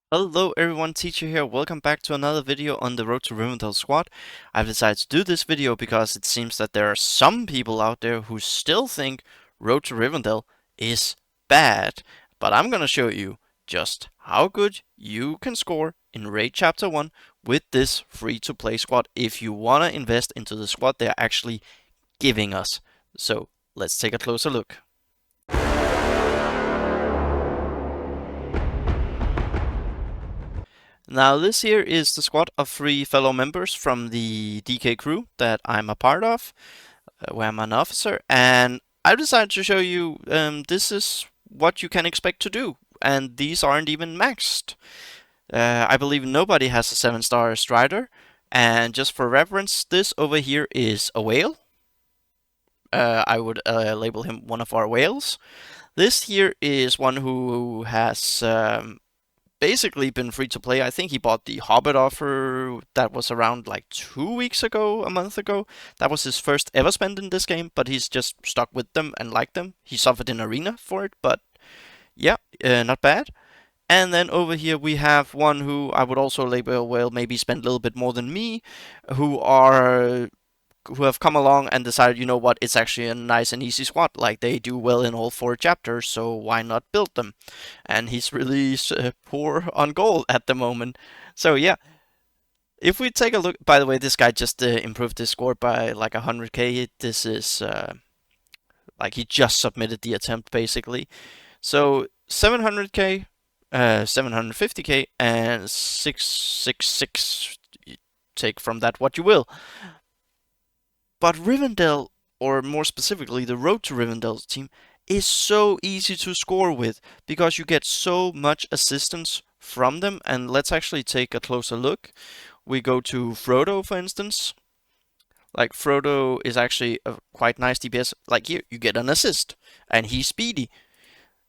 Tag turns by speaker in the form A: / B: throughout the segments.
A: Hello everyone, Teacher here. Welcome back to another video on the Road to Rivendell squad. I've decided to do this video because it seems that there are some people out there who still think Road to Rivendell is bad. But I'm gonna show you just how good you can score in Raid Chapter 1 with this free-to-play squad if you wanna invest into the squad they're actually giving us. So let's take a closer look. Now this here is the squad of 3 fellow members from the DKCrew that I'm a part of, where I'm an officer, and I decided to show you this is what you can expect to do, and these aren't even maxed. I believe nobody has a 7-star Strider, and just for reference, this over here is a whale. I would label him one of our whales. This here is one who has basically been free to play. I think he bought the Hobbit offer that was around like 2 weeks ago, a month ago. That was his first ever spend in this game, but he's just stuck with them and liked them. He suffered in arena for it, but yeah, not bad. And then over here we have one who I would also label, well, maybe spend a little bit more than me, who are who have come along and decided, you know what, it's actually a nice and easy squad. Like they do well in all 4 chapters, so why not build them? And he's really poor on gold at the moment. So yeah, if we take a look, by the way, this guy just improved his score by like 100k. This is like he just submitted the attempt basically. So 700k, 750k, and 666. Take from that what you will. But Rivendell, or more specifically, the Road to Rivendell team, is so easy to score with because you get so much assistance from them. And let's actually take a closer look. We go to Frodo, for instance. Like, Frodo is actually a quite nice DPS. Like, here, you get an assist, and he's speedy.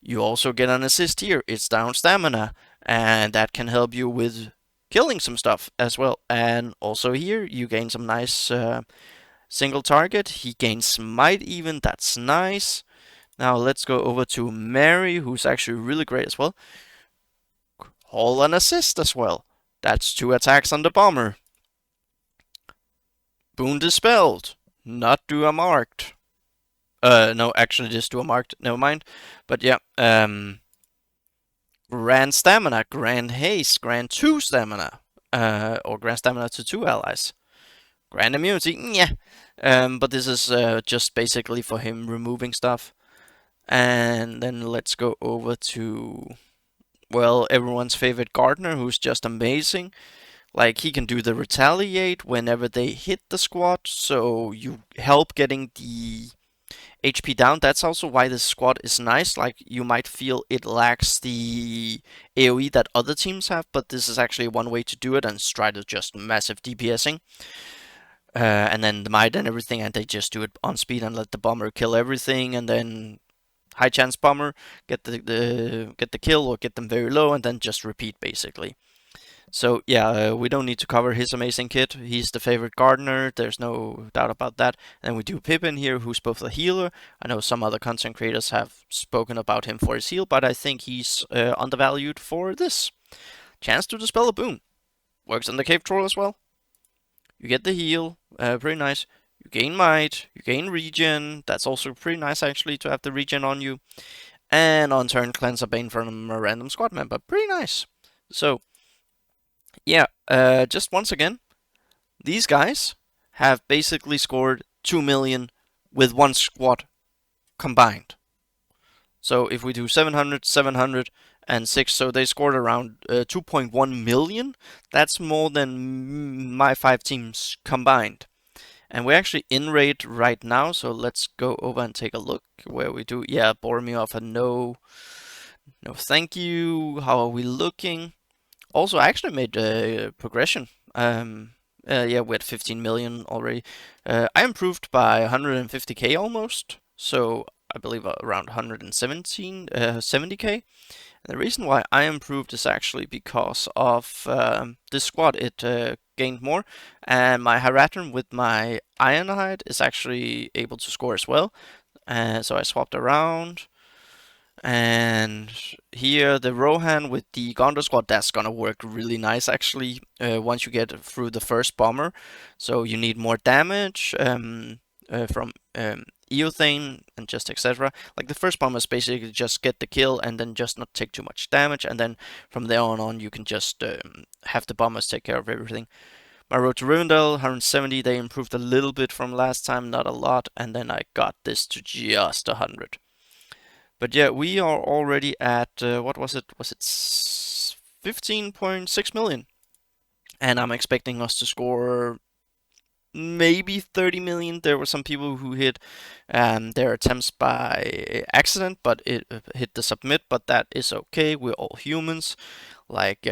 A: You also get an assist here. It's down stamina, and that can help you with killing some stuff as well. And also here, you gain some nice single target. He gains smite even. That's nice. Now let's go over to Mary, who's actually really great as well. Haul an assist as well. That's 2 attacks on the bomber. Boon dispelled. Not do a marked. No, actually just do a marked. Never mind. But yeah, grand stamina, grand haste, grand 2 stamina, or grand stamina to 2 allies. Grand immunity, yeah. But this is just basically for him removing stuff. And then let's go over to, well, everyone's favorite gardener, who's just amazing. Like, he can do the retaliate whenever they hit the squad, so you help getting the HP down. That's also why this squad is nice. Like, you might feel it lacks the AoE that other teams have, but this is actually one way to do it, and Strider just massive DPSing. And then the might and everything, and they just do it on speed and let the bomber kill everything, and then high chance bomber get the kill or get them very low, and then just repeat basically. So yeah, we don't need to cover his amazing kit. He's the favorite gardener. There's no doubt about that. And we do Pippin here, who's both a healer. I know some other content creators have spoken about him for his heal, but I think he's undervalued for this. Chance to dispel a boon. Works on the cave troll as well. You get the heal, pretty nice. You gain might, you gain regen. That's also pretty nice actually to have the regen on you. And on turn, cleanse a bane from a random squad member. Pretty nice. So, yeah, just once again, these guys have basically scored 2 million with one squad combined. So if we do 700, 700, and 6, so they scored around 2.1 million. That's more than my 5 teams combined. And we're actually in raid right now, so let's go over and take a look where we do. Yeah, Boromir off a no thank you. How are we looking? Also, I actually made a progression. Yeah, we're at 15 million already. I improved by 150k almost, so I believe around 70k. And the reason why I improved is actually because of this squad. It gained more, and my Hieratron with my Ironhide is actually able to score as well. So I swapped around. And here the Rohan with the Gondor squad, that's gonna work really nice actually once you get through the first bomber. So you need more damage from Eothane and just etc. Like the first bomber is basically just get the kill and then just not take too much damage, and then from there on you can just have the bombers take care of everything. My road to Rivendell, 170, they improved a little bit from last time, not a lot, and then I got this to just 100. But yeah, we are already at, what was it? Was it 15.6 million? And I'm expecting us to score maybe 30 million. There were some people who hit their attempts by accident, but it hit the submit, but that is okay. We're all humans. Like,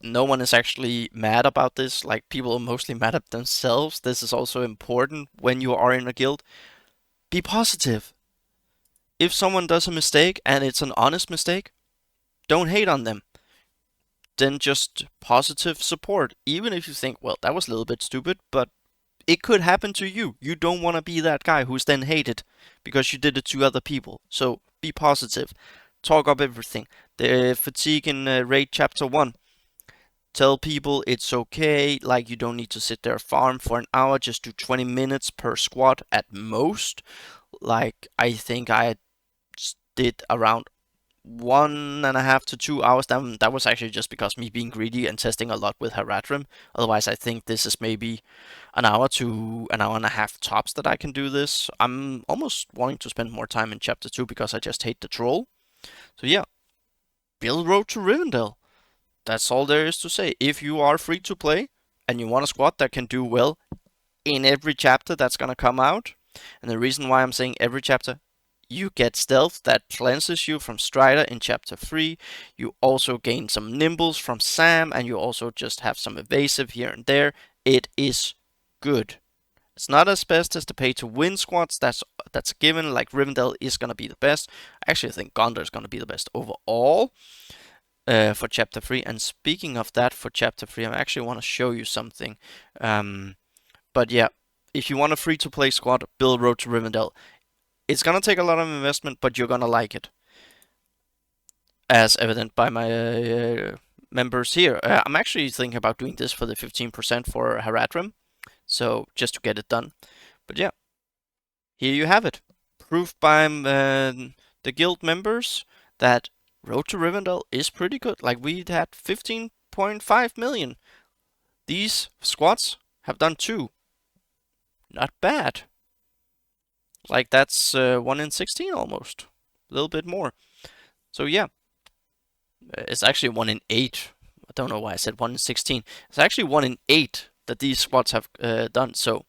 A: no one is actually mad about this. Like, people are mostly mad at themselves. This is also important when you are in a guild. Be positive. If someone does a mistake and it's an honest mistake, don't hate on them. Then just positive support. Even if you think, well, that was a little bit stupid, but it could happen to you. You don't want to be that guy who's then hated because you did it to other people. So be positive. Talk up everything. The fatigue in raid chapter 1. Tell people it's okay, like you don't need to sit there farm for an hour, just do 20 minutes per squad at most. Like I think I did around 1.5 to 2 hours. That was actually just because me being greedy and testing a lot with Haradrim. Otherwise, I think this is maybe an hour to an hour and a half tops that I can do this. I'm almost wanting to spend more time in chapter 2 because I just hate the troll. So yeah, build Road to Rivendell. That's all there is to say. If you are free to play and you want a squad that can do well in every chapter that's gonna come out, and the reason why I'm saying every chapter, you get stealth that cleanses you from Strider in chapter 3. You also gain some nimbles from Sam, and you also just have some evasive here and there. It is good. It's not as best as the pay to win squads, that's a given. Like Rivendell is gonna be the best. I actually think Gondor is gonna be the best overall for chapter 3. And speaking of that, for chapter 3, I actually want to show you something. But yeah, if you want a free to play squad, build Road to Rivendell. It's gonna take a lot of investment, but you're gonna like it, as evident by my members here. I'm actually thinking about doing this for the 15% for Haradrim, so just to get it done. But yeah, here you have it. Proof by the guild members that Road to Rivendell is pretty good. Like, we had 15.5 million. These squads have done 2. Not bad. Like, that's 1 in 16 almost. A little bit more. So yeah, it's actually 1 in 8. I don't know why I said 1 in 16. It's actually 1 in 8 that these squads have done. So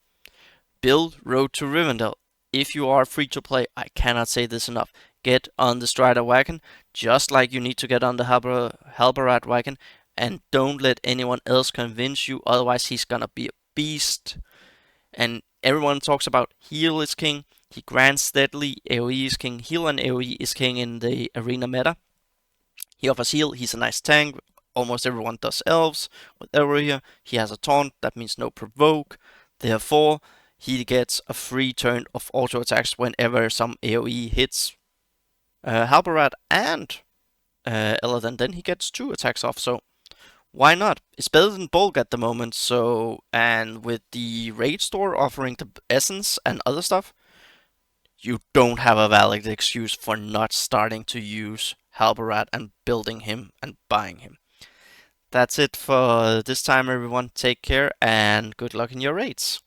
A: build Road to Rivendell. If you are free to play, I cannot say this enough. Get on the Strider wagon, just like you need to get on the Halbarad wagon, and don't let anyone else convince you. Otherwise, he's gonna be a beast. And everyone talks about heal is king. He grants steadily. AoE is king. Heal and AoE is king in the arena meta. He offers heal. He's a nice tank. Almost everyone does elves with area. He has a taunt. That means no provoke. Therefore, he gets a free turn of auto attacks whenever some AoE hits Halbarad and Elladan. Then he gets 2 attacks off. So why not? It's better than bulk at the moment. So, and with the raid store offering the essence and other stuff, you don't have a valid excuse for not starting to use Halbarad and building him and buying him. That's it for this time, everyone. Take care and good luck in your raids.